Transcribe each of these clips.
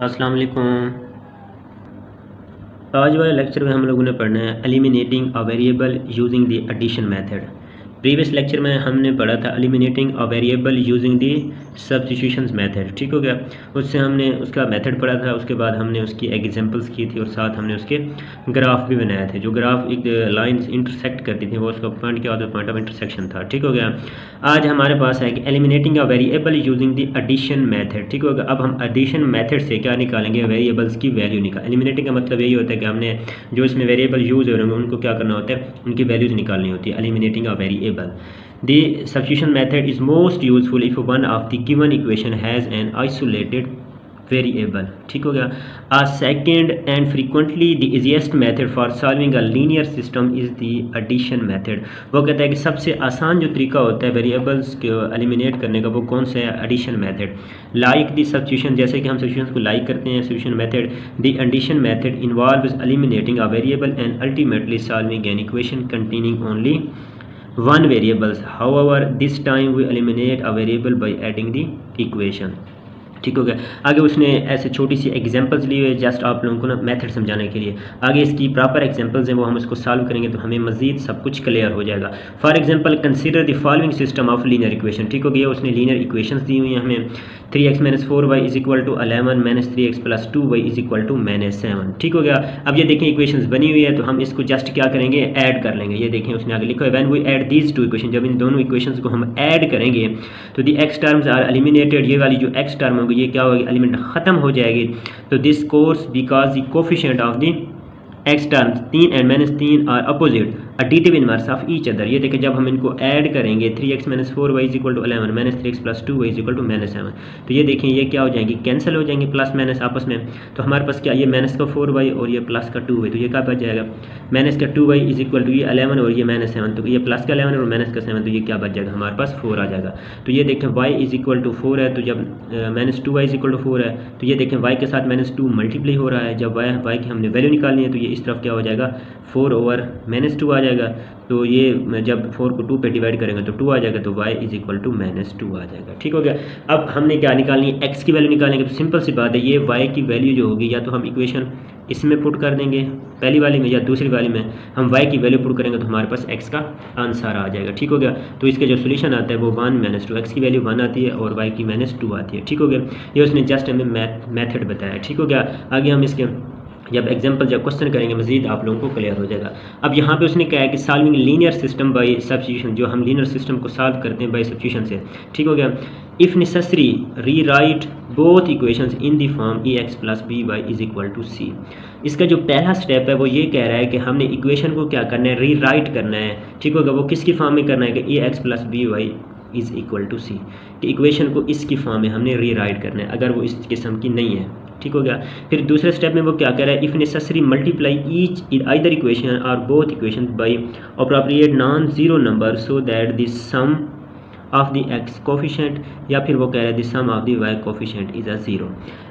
अस्सलाम वालेकुम। आज वाले लेक्चर में हम लोगों ने पढ़ना है eliminating a variable using the addition method. Previous lecture में हमने पढ़ा था eliminating a variable using the substitutions method, ठीक हो गया। उससे हमने उसका मेथड पढ़ा था, उसके बाद हमने उसकी एग्जांपल्स की थी और साथ हमने उसके ग्राफ भी बनाए थे। जो ग्राफ एक लाइंस इंटरसेक्ट करती थी वो उसका पॉइंट क्या होता है, पॉइंट ऑफ इंटरसेक्शन था, ठीक हो गया। आज हमारे पास है कि eliminating a variable using the addition method, ठीक होगा। अब हम एडिशन मेथड से क्या निकालेंगे, वेरिएबल्स की वैल्यू निकाल। एलिमिनेटिंग का मतलब यही होता है कि हमने जो इसमें वेरिएबल यूज़ हो रहे होंगे उनको क्या करना होता है, उनकी वैल्यूज़ निकालनी होती है। Eliminating a variable, the substitution method is most useful if one of the given equation has an isolated variable, ठीक हो गया। A second and frequently the easiest method for solving a linear system is the addition method। वो कहता है कि सबसे आसान जो तरीका होता है वेरिएबल्स को एलिमिनेट करने का वो कौन सा है, addition method. Like the substitution, जैसे कि हम सब्स्टिट्यूशन को लाइक करते हैं substitution method. The addition method involves eliminating a variable and ultimately solving an equation containing only one variables, however this time we eliminate a variable by adding the equation, ठीक हो गया। आगे उसने ऐसे छोटी सी एग्जांपल्स ली हुई जस्ट आप लोगों को ना मेथड समझाने के लिए। आगे इसकी प्रॉपर एग्जांपल्स हैं वो हम इसको सॉल्व करेंगे तो हमें मजीद सब कुछ क्लियर हो जाएगा। For example consider the following system of linear equation, ठीक हो गया। उसने लीनियर इक्वेशंस दी हुई हैं हमें। 3x - 4y = 11 - 3x + 2y = -7, ठीक हो गया। अब ये देखें इक्वेशंस बनी हुई है तो हम इसको जस्ट क्या करेंगे, ऐड कर लेंगे। ये देखें उसने आगे लिखा है when we add these two equation, जब इन दोनों इक्वेशंस को हम ऐड करेंगे तो the X terms are eliminated, ये वाली जो एक्स टर्म होगी ये क्या होगी, एलिमेंट ख़त्म हो जाएगी। तो this occurs because the coefficient of the X terms 3 and -3 are opposite additive inverse of each other. ये देखें जब हम इनको ऐड करेंगे 3x - 4y = 11 - 3x + 2y = -7, तो ये देखें ये क्या हो जाएंगे, कैंसिल हो जाएंगे प्लस माइनस आपस में। तो हमारे पास क्या, ये माइनस का 4y और ये प्लस का 2y, तो ये क्या बच जाएगा, माइनस का 2y = ये 11 और ये -7, तो ये प्लस का 11 और माइनस का 7, तो ये क्या बच जाएगा, हमारे पास 4 आ जाएगा। तो ये देखें y = 4 है, तो जब -2y = 4 है तो ये देखें y के साथ -2 मल्टीप्लाई हो रहा है। जब y की हमने वैल्यू निकालनी है तो ये इस तरफ क्या हो जाएगा, 4/-2 आ जाएगा। तो ये जब 4 को 2 पे डिवाइड करेंगे तो 2 आ जाएगा, तो y = -2 आ जाएगा, ठीक हो गया। अब हमने क्या निकालनी है, x की वैल्यू निकालेंगे। तो सिंपल सी बात है, ये y की वैल्यू जो होगी या तो हम इक्वेशन इसमें पुट कर देंगे पहली वाली में या दूसरी वाली में हम y की वैल्यू पुट करेंगे तो हमारे पास x का आंसर आ जाएगा, ठीक हो गया। तो इसका जो सोल्यूशन आता है वो 1 - 2, x की वैल्यू 1 आती है और y की -2 आती है, ठीक हो गया। ये उसने जस्ट हमें मेथड बताया, ठीक हो गया। आगे हम इसके जब एग्जाम्पल जब क्वेश्चन करेंगे मजीद आप लोगों को क्लियर हो जाएगा। अब यहाँ पे उसने कहा है कि solving linear system by substitution, जो हम लीनियर सिस्टम को सॉल्व करते हैं बाय सब्स्टिट्यूशन से, ठीक हो गया। If necessary rewrite both equations in the form ax + by = c। इसका जो पहला स्टेप है वो ये कह रहा है कि हमने इक्वेशन को क्या करना है, रीराइट करना है, ठीक होगा। वो किसकी फॉर्म में करना है कि ax + by = c, कि इक्वेशन को इसकी फॉर्म में हमने रीराइट करना है अगर वो इस किस्म की नहीं है, ठीक हो गया। फिर दूसरे स्टेप में वो क्या कह रहा है, if necessary multiply each either equation और both equation by appropriate non zero number so that the sum of the X coefficient, या फिर वो कह रहा है the sum of the Y coefficient is 0।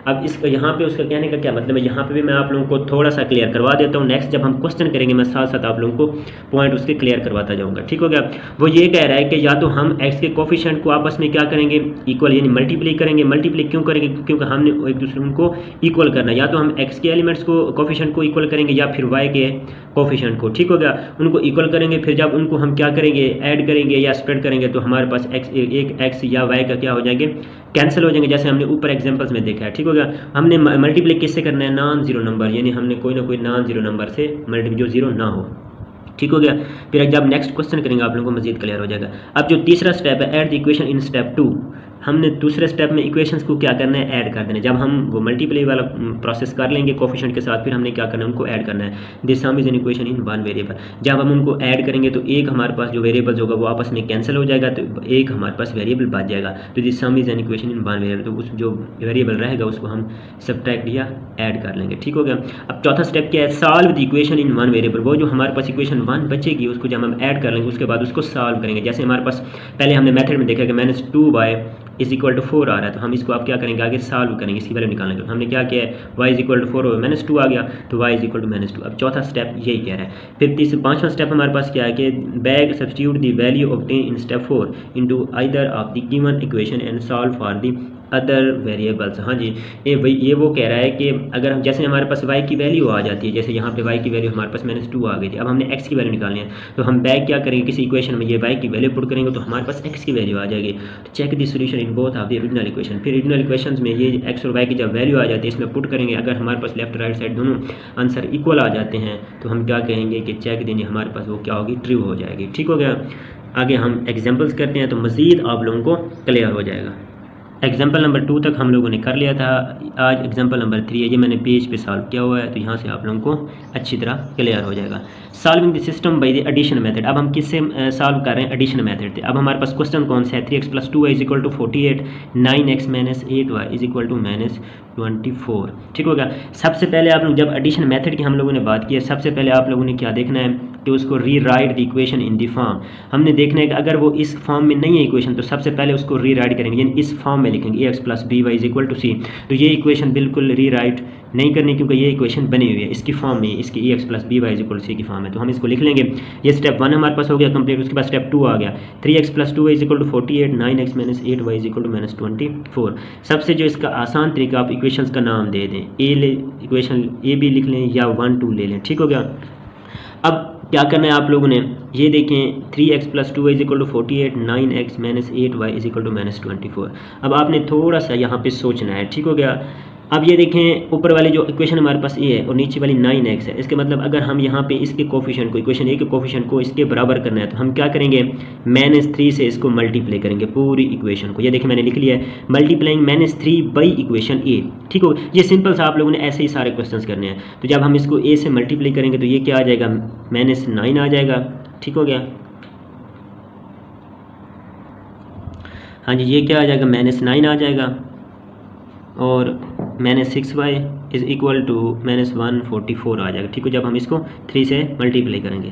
अब इसका यहाँ पे उसका कहने का क्या मतलब है, यहाँ पे भी मैं आप लोगों को थोड़ा सा क्लियर करवा देता हूँ। नेक्स्ट जब हम क्वेश्चन करेंगे मैं साथ साथ आप लोगों को पॉइंट उसके क्लियर करवाता जाऊँगा, ठीक हो गया। वो ये कह रहा है कि या तो हम एक्स के कोफिशिएंट को आपस में क्या करेंगे, इक्वल यानी मल्टीप्लाई करेंगे। मल्टीप्लाई क्यों करेंगे, क्योंकि हमने एक दूसरे को इक्वल करना है। या तो हम एक्स के एलिमेंट्स को कोफिशिएंट को इक्वल करेंगे या फिर वाई के कोफिशिएंट को, ठीक हो गया, उनको इक्वल करेंगे। फिर जब उनको हम क्या करेंगे, ऐड करेंगे या स्प्रेड करेंगे तो हमारे पास एक एक्स या वाई का क्या हो जाएंगे, कैंसिल हो जाएंगे, जैसे हमने ऊपर एग्जांपल्स में देखा है, ठीक हो गया। हमने मल्टीप्लाई किससे करना है, नॉन जीरो नंबर, यानी हमने कोई ना कोई नॉन जीरो नंबर से मल्टीप्लाई जो जीरो ना हो, ठीक हो गया। फिर जब नेक्स्ट क्वेश्चन करेंगे आप लोगों को मजीद क्लियर हो जाएगा। अब जो तीसरा स्टेप है, add the equation in step 2, हमने दूसरे स्टेप में इक्वेशंस को क्या करना है, ऐड कर देना है। जब हम वो मल्टीप्लाई वाला प्रोसेस कर लेंगे कोफिशिएंट के साथ, फिर हमने क्या करना है, उनको ऐड करना है। This some is an equation in one variable. जब हम उनको ऐड करेंगे तो एक हमारे पास जो वेरिएबल्स होगा वो आपस में कैंसिल हो जाएगा, तो एक हमारे पास वेरिएबल बच जाएगा। तो this some is an equation in one variable, तो उस जो वेरिएबल रहेगा उसको हम सब्ट्रैक्ट या ऐड कर लेंगे, ठीक हो गया। अब चौथा स्टेप क्या है, solve the equation in one variable. वो जो हमारे पास इक्वेशन 1 बचेगी उसको जब हम ऐड कर लेंगे उसके बाद उसको सॉल्व करेंगे। जैसे हमारे पास पहले हमने मेथड में देखा कि -2y = 4 आ रहा है, तो हम इसको आप क्या करेंगे, आगे सॉल्व करेंगे, इसकी वैल्यू निकालेंगे। हमने क्या किया है, y = 4 और -2 आ गया, तो y = -2। अब चौथा स्टेप यही कह रहा है। फिर पांचवा स्टेप हमारे पास क्या है कि bag substitute the value obtain in step 4 into either of the given equation and solve for the other variables. हाँ जी, ये वो कह रहा है कि अगर हम जैसे हमारे पास y की वैल्यू आ जाती है, जैसे यहाँ पे y की वैल्यू हमारे पास -2 आ गई थी, अब हमने x की वैल्यू निकालनी है, तो हम बैक क्या करेंगे, किसी इक्वेशन में ये y की वैल्यू पुट करेंगे तो हमारे पास x की वैल्यू आ जाएगी। तो check the solution in both of the original equation. फिर ओरिजिनल इक्वेशन में ये x और y की जब वैल्यू आ जाती है इसमें पुट करेंगे, अगर हमारे पास लेफ्ट राइट साइड दोनों आंसर इक्वल आ जाते हैं तो हम क्या कहेंगे कि चेक देंगे, हमारे पास वो क्या होगी, ट्रू हो जाएगी। ठीक हो गया। आगे हम एग्जाम्पल्स करते हैं तो मज़ीद आप लोगों को क्लियर हो जाएगा। एग्जाम्पल नंबर 2 तक हम लोगों ने कर लिया था, आज एग्जाम्पल नंबर 3 है, ये मैंने पेज पे सॉल्व किया हुआ है, तो यहाँ से आप लोगों को अच्छी तरह क्लियर हो जाएगा। Solving the system by the addition method. अब हम किससे सॉल्व कर रहे हैं, एडिशन मेथड से। अब हमारे पास क्वेश्चन कौन सा है, 3x + 2y = 48, 9x - 8y = -24। ठीक होगा। सबसे पहले आप लोग जब एडिशन मेथड की हम लोगों ने बात की है, सबसे पहले आप लोगों ने क्या देखना है कि उसको री right the equation in the form. हमने देखना है कि अगर वो इस फॉर्म में नहीं है इक्वेशन तो सबसे पहले उसको री राइट करेंगे, यानी इस फॉर्म में लिखेंगे ax + by = c। तो ये इक्वेशन बिल्कुल री राइट नहीं करनी क्योंकि ये इक्वेशन बनी हुई है इसकी फॉर्म में, इसकी ax + by = c की फॉर्म है, तो हम इसको लिख लेंगे। ये स्टेप 1 हमारे पास हो गया कंप्लीट। उसके बाद स्टेप 2 आ गया, 3x + 2y = 48, 9x - 8y = -24। सबसे जो इसका आसान तरीका, आप इक्वेशंस का नाम दे दें, इक्वेशन ए भी लिख लें या 1 2 ले लें। ठीक हो गया। अब क्या करना है आप लोगों ने, ये देखें 3x + 2y = 48, 9x - 8y = -24। अब आपने थोड़ा सा यहाँ पे सोचना है। ठीक हो गया। अब ये देखें ऊपर वाली जो इक्वेशन हमारे पास ये है और नीचे वाली 9x है, इसके मतलब अगर हम यहाँ पे इसके कोफिशिएंट को, इक्वेशन ए के कोफिशिएंट को इसके बराबर करना है तो हम क्या करेंगे, -3 से इसको मल्टीप्लाई करेंगे पूरी इक्वेशन को। ये देखिए मैंने लिख लिया है, मल्टीप्लाइंग -3 बाई इक्वेशन ए। ठीक हो, ये सिंपल सा आप लोगों ने ऐसे ही सारे क्वेश्चंस करने हैं। तो जब हम इसको ए से मल्टीप्लाई करेंगे तो ये क्या आ जाएगा, -9 आ जाएगा। ठीक हो गया। हाँ जी, ये क्या आ जाएगा, -9 आ जाएगा और -6y = -144 आ जाएगा। ठीक है, जब हम इसको 3 से मल्टीप्लाई करेंगे।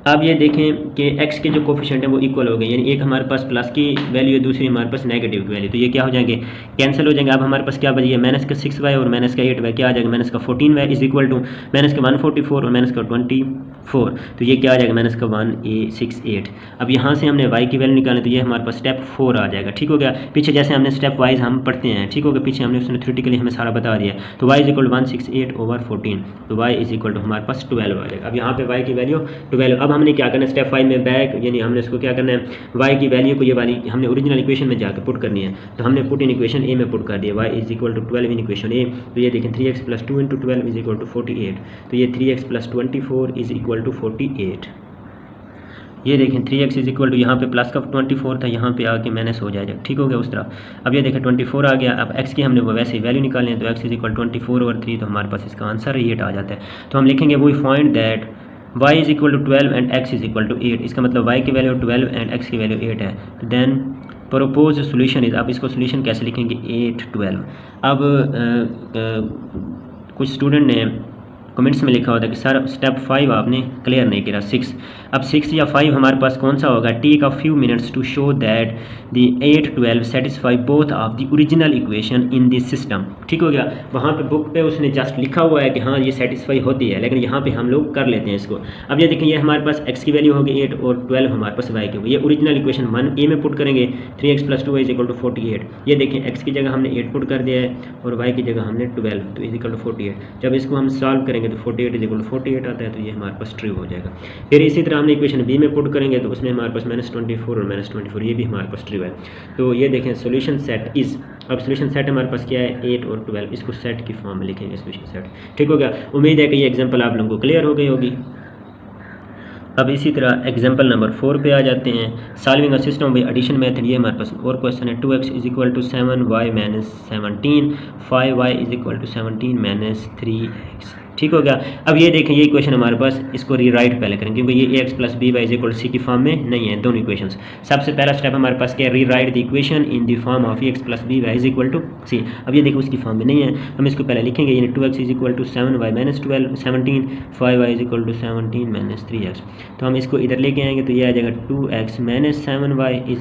अब ये देखें कि x के जो कोफिशिएंट है वो इक्वल हो गए, यानी एक हमारे पास प्लस की वैल्यू है, दूसरी हमारे पास नेगेटिव की वैल्यू, तो ये क्या हो जाएंगे, कैंसिल हो जाएंगे। अब हमारे पास क्या बची है, -6y और -8y क्या आ जाएगा, -14y = -144 और -24। तो ये क्या आ जाएगा, -168। अब यहाँ से हमने y की वैल्यू निकालें तो ये हमारे पास स्टेप 4 आ जाएगा। ठीक हो गया। पीछे जैसे हमने स्टेप वाइज हम पढ़ते हैं, ठीक हो गया, पीछे हमने उसने थ्योरेटिकली हमें सारा बता दिया। तो y = 168/14, तो y = हमारे पास 12 आ जाएगा। अब यहाँ पे y की वैल्यू 12। अब हमने क्या करना है, स्टेप 5 में बैक, यानी हमने इसको क्या करना है, y की वैल्यू को ये वाली हमने ओरिजिनल इक्वेशन में जाकर पुट करनी है। तो हमने पुट इन इक्वेशन ए में पुट कर दिया, y = 12 इन इक्वेशन ए। तो ये देखें 3x + 2 × 12 = 48, तो ये 3x + 24 = 48। ये देखें 3x = यहाँ पे प्लस का 24 था, यहाँ पे आके माइनस हो जाएगा। ठीक हो गया उस तरह। अब ये देखें 24 आ गया। अब x की हमने वो वैसे ही वैल्यू निकालनी है, तो x = 24/3, तो हमारे पास इसका आंसर 8 आ जाता है। तो हम लिखेंगे we find that y = 12 and x = 8। इसका मतलब y की वैल्यू 12 एंड x की वैल्यू 8 है। देन प्रोपोज सोल्यूशन इज, अब इसको सोल्यूशन कैसे लिखेंगे, 8 12। अब कुछ स्टूडेंट ने कमेंट्स में लिखा होता है कि सर स्टेप 5 आपने क्लियर नहीं किया, 6। अब 6 या 5 हमारे पास कौन सा होगा, take a few minutes to show that the 8 12 satisfy both of the original equation in this system. ठीक हो गया। वहाँ पे बुक पे उसने जस्ट लिखा हुआ है कि हाँ ये सेटिस्फाई होती है, लेकिन यहाँ पे हम लोग कर लेते हैं इसको। अब ये देखिए, ये हमारे पास x की वैल्यू होगी 8 और 12 हमारे पास y की होगी। ये ओरिजिनल इक्वेशन 1 ए में पुट करेंगे, 3x + 2y = 48। ये देखें x की जगह हमने 8 पुट कर दिया है और y की जगह हमने 12, तो = 48। जब इसको हम सॉल्व करेंगे तो 48 = 48 आता है, तो ये हमारे पास ट्रू हो जाएगा। फिर इसी तरह हमने इक्वेशन बी में पुट करेंगे तो उसमें हमारे पास -24 और -24, ये भी हमारे पास ट्रू है। तो ये देखें सोल्यूशन सेट इज़, अब सोल्यूशन सेट हमारे पास क्या है, 8 और 12, इसको सेट की फॉर्म में लिखेंगे सोल्यूशन सेट। ठीक हो गया। उम्मीद है कि ये एग्जांपल आप लोगों को क्लियर हो गई होगी। अब इसी तरह एग्जांपल नंबर 4 पे आ जाते हैं, solving a system by addition method. ये हमारे पास और क्वेश्चन है, 2x = 7y - 17, 5y = 17 - 3x। ठीक हो गया। अब ये देखें, ये इक्वेशन हमारे पास, इसको रीराइट पहले करेंगे क्योंकि ये ax + by = c की फॉर्म में नहीं है दोनों इक्वेशंस। सबसे पहला स्टेप हमारे पास क्या है, rewrite the equation in the form of ax + by = c। अब ये देखो उसकी फॉर्म में नहीं है, हम इसको पहले लिखेंगे, यानी 2x = 7y - 12 17, 5y = 17 - 3x। तो हम इसको इधर लेके आएंगे तो ये आ जाएगा 2x - 7y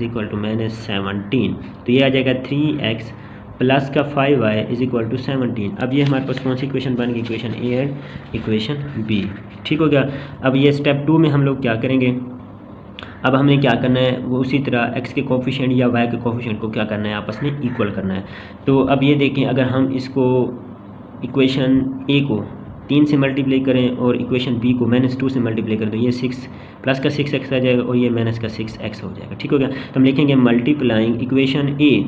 = -17, तो ये आ जाएगा 3x प्लस का 5y = 17। अब ये हमारे पास कौन सी इक्वेशन बन गई, equation A and equation B. ठीक हो गया। अब ये स्टेप 2 में हम लोग क्या करेंगे, अब हमने क्या करना है, वो उसी तरह x के कोफिशिएंट या y के कोफिशिएंट को क्या करना है, आपस में इक्वल करना है। तो अब ये देखें, अगर हम इसको इक्वेशन a को 3 से मल्टीप्लाई करें और इक्वेशन b को -2 से मल्टीप्लाई करें, तो ये 6 प्लस का 6x आ जाएगा और ये माइनस का 6x हो जाएगा। ठीक हो गया। तो हम लिखेंगे multiplying equation a,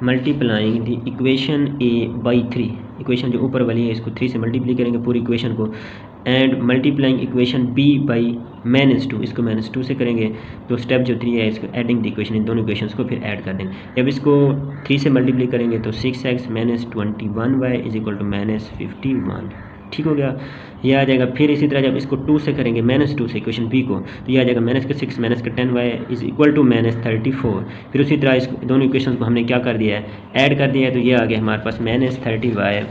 multiplying the equation a by 3, equation जो ऊपर वाली है इसको 3 से मल्टीप्लाई करेंगे पूरी इक्वेशन को, and multiplying equation b by -2, इसको -2 से करेंगे। तो स्टेप जो 3 है, इसको एडिंग द इक्वेशन, इन दोनों इक्वेशंस को फिर ऐड कर देंगे। जब इसको 3 से मल्टीप्लाई करेंगे तो 6x - 21y = -51। ठीक हो गया, ये आ जाएगा। फिर इसी तरह जब इसको 2 से करेंगे, -2 से इक्वेशन b को, तो ये आ जाएगा -6 - 10y = -34। फिर उसी तरह इस दोनों इक्वेशन को हमने क्या कर दिया है, ऐड कर दिया है। तो ये आ गया हमारे पास -30y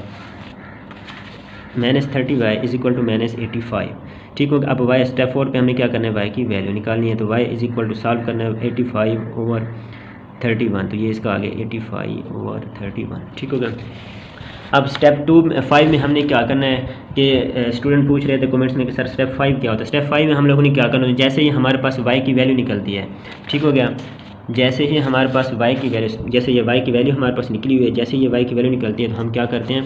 = -85। ठीक होगा। अब y स्टेप 4 पे हमने क्या करना है, y की वैल्यू निकालनी है। तो y सॉल्व करना है 85/31, तो ये इसका आ गया 85/31। ठीक होगा। अब स्टेप 5 में हमने क्या करना है कि स्टूडेंट पूछ रहे थे कमेंट्स में कि सर स्टेप 5 क्या होता है। स्टेप 5 में हम लोगों ने क्या करना है, जैसे ही हमारे पास y की वैल्यू निकलती है, ठीक हो गया, जैसे ही हमारे पास y की वैल्यू, जैसे ये y की वैल्यू हमारे पास निकली हुई है, जैसे ये y की वैल्यू निकलती है तो हम क्या करते हैं,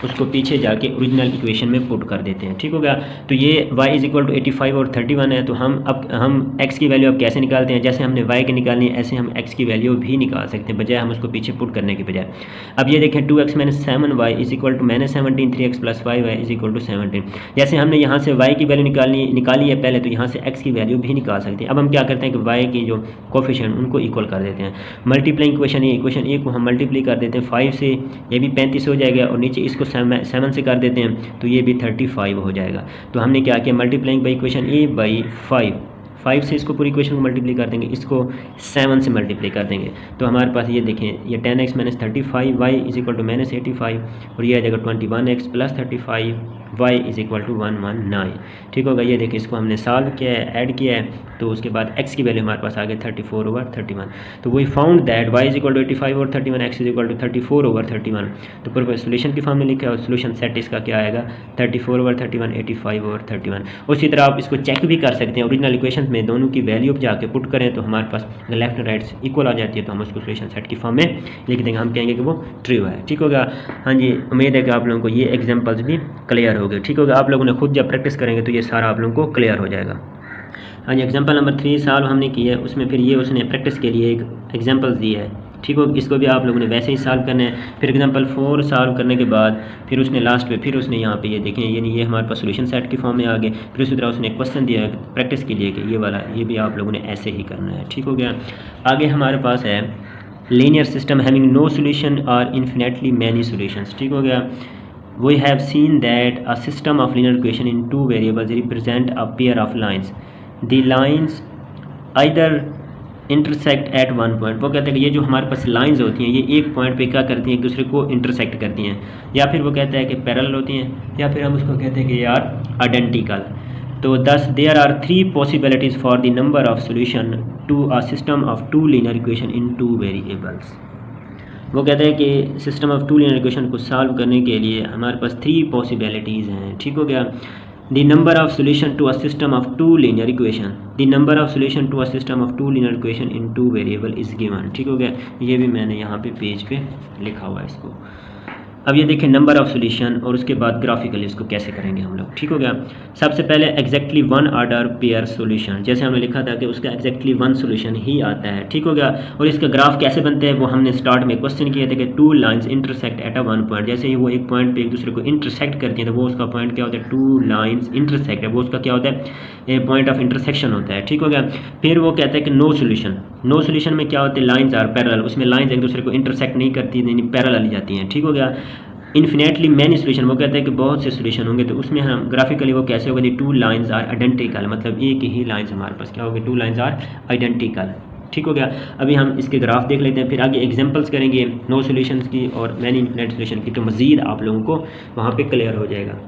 उसको पीछे जाके ओरिजिनल इक्वेशन में पुट कर देते हैं। ठीक हो गया। तो ये y = 85 और 31 है। तो हम x की वैल्यू अब कैसे निकालते हैं, जैसे हमने y की निकालनी है ऐसे हम x की वैल्यू भी निकाल सकते हैं, बजाय हम उसको पीछे पुट करने के बजाय। अब ये देखें 2x - 7y = -17, 3x + 5y = 17। जैसे हमने यहाँ से y की वैल्यू निकाली है पहले, तो यहाँ से x की वैल्यू भी निकाल सकते हैं। अब हम क्या करते हैं कि y की जो कोफिशिएंट उनको इक्वल कर देते हैं। मल्टीप्लाइंग इक्वेशन ए को हम मल्टीप्लाई कर देते हैं 5 से, ये भी 35 हो जाएगा, और नीचे इसको 7 से कर देते हैं तो ये भी 35 हो जाएगा। तो हमने क्या किया, multiplying by equation A by 5 से इसको पूरी इक्वेशन को मल्टीप्लाई कर देंगे, इसको 7 से मल्टीप्लाई कर देंगे। तो हमारे पास ये देखें, ये 10x - 35y = -85, और ये आ जाएगा 21x + 35y = 119। ठीक होगा। ये देखिए, इसको हमने सॉल्व किया है, ऐड किया है, तो उसके बाद x की वैल्यू हमारे पास आ गई 34/31। तो वी फाउंड दैट y = 85 और 31, x = 34/31। तो पूरा सोल्यूशन की फॉर्म में लिखा है, और सोल्यूशन सेट इसका क्या आएगा, 34/31, 85/31। उसी तरह आप इसको चेक भी कर सकते हैं, ओरिजिनल इक्वेशन में दोनों की वैल्यू जाके पुट करें तो हमारे पास लेफ्ट एंड राइट इक्वल आ जाती है, तो हम उसको सोल्यूशन सेट की फॉर्म में लिख देंगे, हम कहेंगे कि वो ट्रू है। ठीक होगा। हाँ जी, उम्मीद है कि आप लोगों को ये एग्जांपल्स भी क्लियर हो गए। ठीक होगा। आप लोगों ने खुद जब प्रैक्टिस करेंगे तो ये सारा आप लोगों को क्लियर हो जाएगा। हाँ जी, एग्जांपल नंबर 3 सॉल्व हमने किया है, उसमें फिर ये उसने प्रैक्टिस के लिए एक एग्जांपल्स दिया है। ठीक हो, इसको भी आप लोगों ने वैसे ही सॉल्व करना है। फिर एग्जांपल 4 सॉल्व करने के बाद फिर उसने लास्ट पे फिर उसने यहाँ पे ये देखें, ये हमारे पास सोल्यूशन सेट की फॉर्म में आ गए। फिर उसी तरह उसने क्वेश्चन दिया है प्रैक्टिस के लिए कि ये वाला, ये भी आप लोगों ने ऐसे ही करना है। ठीक हो गया। आगे हमारे पास है linear system having no solution और इन्फिनेटली मैनी सोल्यूशंस। ठीक हो गया। We have seen that a system of linear equation in two variables represent a pair of lines. The lines either intersect at one point. वो कहते हैं कि ये जो हमारे पास लाइंस होती हैं, ये एक पॉइंट पे क्या करती हैं, एक दूसरे को इंटरसेक्ट करती हैं, या फिर वो कहता है कि पैरेलल होती हैं, या फिर हम उसको कहते हैं कि यार आइडेंटिकल। तो thus there are 3 possibilities for the number of solution to a system of two linear equation in two variables. वो कहते हैं कि system of two linear equation को सॉल्व करने के लिए हमारे पास 3 पॉसिबिलिटीज़ हैं। ठीक हो गया। The number of solution to a system of two linear equation, the number of solution to a system of two linear equation in two variable is given. ठीक हो गया। ये भी मैंने यहाँ पे पेज पे लिखा हुआ है इसको। अब ये देखें नंबर ऑफ सोल्यूशन, और उसके बाद ग्राफिकली इसको कैसे करेंगे हम लोग। ठीक हो गया। सबसे पहले एग्जैक्टली 1 ऑर्डर पेयर सोल्यूशन, जैसे हमने लिखा था कि उसका एग्जैक्टली 1 सोल्यूशन ही आता है। ठीक हो गया। और इसका ग्राफ कैसे बनते हैं वो हमने स्टार्ट में क्वेश्चन किए थे कि 2 lines intersect at a 1 point. जैसे ही वो एक पॉइंट पे एक दूसरे को इंटरसेक्ट करती हैं तो वो उसका पॉइंट क्या होता है, 2 लाइंस इंटरसेक्ट है, वो उसका क्या होता है, पॉइंट ऑफ इंटरसेक्शन होता है। ठीक हो गया। फिर वो कहता है कि नो सोल्यूशन, नो सोल्यूशन में क्या होते हैं, लाइंस आर पैरेलल, उसमें लाइंस एक दूसरे को इंटरसेक्ट नहीं करती, यानी पैरेलल जाती हैं। ठीक हो गया। इन्फिनेटली मैनी सोल्यूशन, वो कहते हैं कि बहुत से सोल्यूशन होंगे, तो उसमें हम ग्राफिकली वो कैसे होगा, 2 लाइंस आर आइडेंटिकल, मतलब एक ही लाइंस हमारे पास क्या होगी, 2 लाइंस आर आइडेंटिकल। ठीक हो गया। अभी हम इसके ग्राफ देख लेते हैं, फिर आगे एग्जांपल्स करेंगे नो सोल्यूशंस की और मैनी इन्फिनेट सोल्यूशन की, तो मज़ीद आप लोगों को वहाँ पे क्लियर हो जाएगा।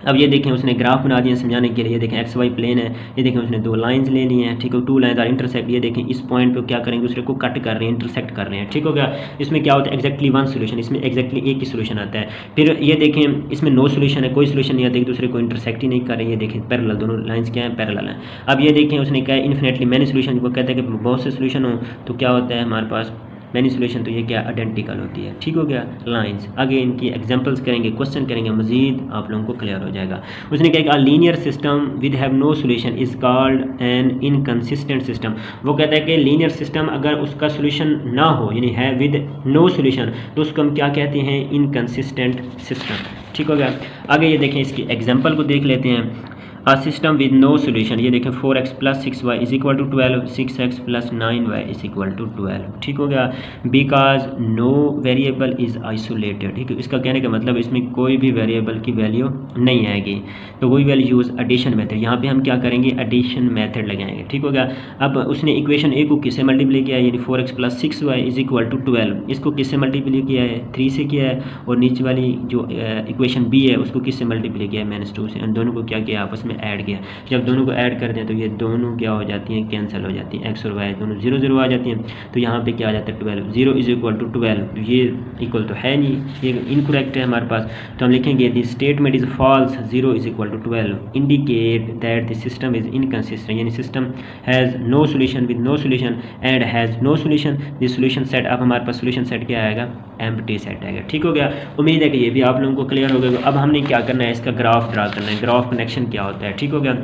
अब ये देखें उसने ग्राफ बना दिया समझाने के लिए। ये देखें एक्स वाई प्लेन है, ये देखें उसने दो लाइंस ले ली हैं, ठीक है, टू लाइंस आर इंटरसेक्ट। ये देखें इस पॉइंट पे क्या करेंगे, दूसरे को कट कर रहे हैं, इंटरसेक्ट कर रहे हैं, ठीक हो गया। इसमें क्या होता है, एक्जैक्टली वन सोल्यूशन, इसमें एक्जैक्टली एक ही सोल्यूशन आता है। फिर ये देखें इसमें नो सोल्यूशन है, कोई सोल्यूशन नहीं आता, एक दूसरे को इंटरसेक्ट ही नहीं कर रहे। ये देखें पैरेलल, दोनों लाइंस क्या है, पैरेलल है। अब ये देखें उसने क्या है, इन्फिनेटली मैनी सोल्यूशन, वो कहता है कि बहुत से सोल्यूशन हो तो क्या होता है हमारे पास मैनी सोल्यूशन, तो ये क्या आइडेंटिकल होती है, ठीक हो गया। लाइंस आगे इनकी एग्जांपल्स करेंगे, क्वेश्चन करेंगे, मजीद आप लोगों को क्लियर हो जाएगा। उसने क्या कहा, linear system with have no solution is called an inconsistent system. वो कहता है कि लीनियर सिस्टम अगर उसका सोल्यूशन ना हो, यानी है विद नो सोल्यूशन, तो उसको हम क्या कहते हैं, इनकंसिस्टेंट सिस्टम, ठीक हो गया। आगे ये देखें इसकी एग्जाम्पल को देख लेते हैं। A system with no solution, ये देखें 4x plus 6y is equal to 12, 6x plus 9y is equal to 12, ठीक हो गया। Because no variable is isolated, ठीक है, इसका कहने का मतलब इसमें कोई भी वेरिएबल की वैल्यू नहीं आएगी, तो we will use addition method. यहाँ पे हम क्या करेंगे, एडिशन मेथड लगाएंगे, ठीक हो गया। अब उसने इक्वेशन ए को किससे मल्टीप्लाई किया है, यानी 4x plus 6y is equal to 12, इसको किससे मल्टीप्लाई किया है, 3 से किया है, और नीचे वाली जो इक्वेशन बी है उसको किससे मल्टीप्लाई किया है, -2 से। इन दोनों को क्या किया, आपस में ऐड किया। जब दोनों को ऐड कर दें तो ये दोनों क्या हो जाती हैं, कैंसिल हो जाती हैं, एक्स और वाई दोनों 0 0 आ जाती हैं। तो यहाँ पे क्या आ जाता है, 12, 0 इज इक्वल टू 12, ये इक्वल तो है नहीं, ये इनकरेक्ट है हमारे पास। तो हम लिखेंगे the statement is false, 0 is equal to 12 indicate that the system is inconsistent, यानी system has no solution with no solution and has no solution the solution set. अब हमारे पास सोल्यूशन सेट क्या आएगा, एम्प्टी सेट आएगा, ठीक हो गया। उम्मीद है कि ये भी आप लोगों को क्लियर हो गया। अब हमने क्या करना है, इसका ग्राफ ड्रा करना है, ग्राफ कनेक्शन क्या होता है, ठीक हो गया।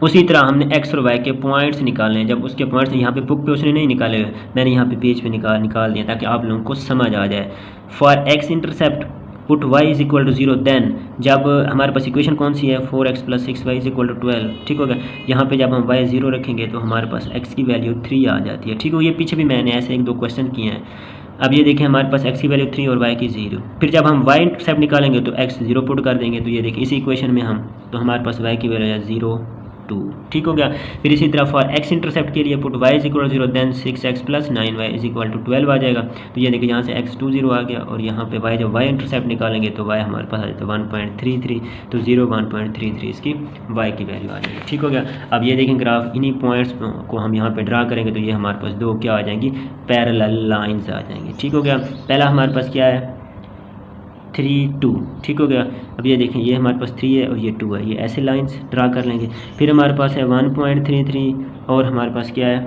उसी तरह हमने एक्स और वाई के पॉइंट्स निकालने हैं। जब उसके पॉइंट्स यहाँ पे बुक पे उसने नहीं निकाले हुए, मैंने यहाँ पे पेज पे निकाल दिया ताकि आप लोगों को समझ आ जाए। For x intercept put y is equal to 0, then जब हमारे पास इक्वेशन कौन सी है, 4x plus 6y is equal to 12, ठीक होगा। यहाँ पे जब हम y 0 रखेंगे तो हमारे पास x की वैल्यू 3 आ जाती है, ठीक हो। ये पीछे भी मैंने ऐसे 1-2 क्वेश्चन किए हैं। अब ये देखें हमारे पास x की वैल्यू 3 और y की 0। फिर जब हम y इंटरसेप्ट निकालेंगे तो x 0 पुट कर देंगे, तो ये देखिए इसी इक्वेशन में हम, तो हमारे पास y की वैल्यू है 0 2, ठीक हो गया। फिर इसी तरह फॉर x इंटरसेप्ट के लिए put y is equal to 0, then 6x plus 9y is equal to 12 आ जाएगा। तो ये देखिए यहाँ से x 2 0 आ गया, और यहाँ पे y जब y इंटरसेप्ट निकालेंगे तो y हमारे पास आ जाता है 1.33, तो 0 1.33 इसकी y की वैल्यू आ जाएगी, ठीक हो गया। अब ये देखें ग्राफ, इन्हीं पॉइंट्स को हम यहाँ पे ड्रा करेंगे तो ये हमारे पास दो क्या आ जाएंगी, पैरेलल लाइंस आ जाएंगी, ठीक हो गया। पहला हमारे पास क्या है, 3 2, ठीक हो गया। अब ये देखें ये हमारे पास 3 है और ये 2 है, ये ऐसे लाइंस ड्रा कर लेंगे। फिर हमारे पास है 1.33 और हमारे पास क्या है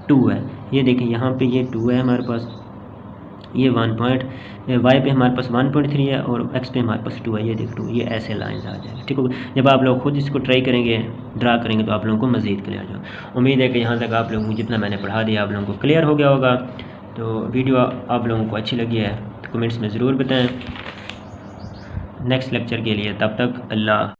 2 है। ये देखें यहाँ पे ये 2 है हमारे पास, ये y पे हमारे पास 1.3 है और x पे हमारे पास 2 है, ये देख 2, ये ऐसे लाइंस आ जाएंगे, ठीक हो गया। जब आप लोग खुद इसको ट्राई करेंगे, ड्रा करेंगे तो आप लोगों को मज़ीद क्लियर हो जाएगा। उम्मीद है कि यहाँ तक आप लोगों को जितना मैंने पढ़ा दिया आप लोगों को क्लियर हो गया होगा। तो वीडियो आप लोगों को अच्छी लगी है तो कमेंट्स में ज़रूर बताएं। नेक्स्ट लेक्चर के लिए तब तक अल्लाह।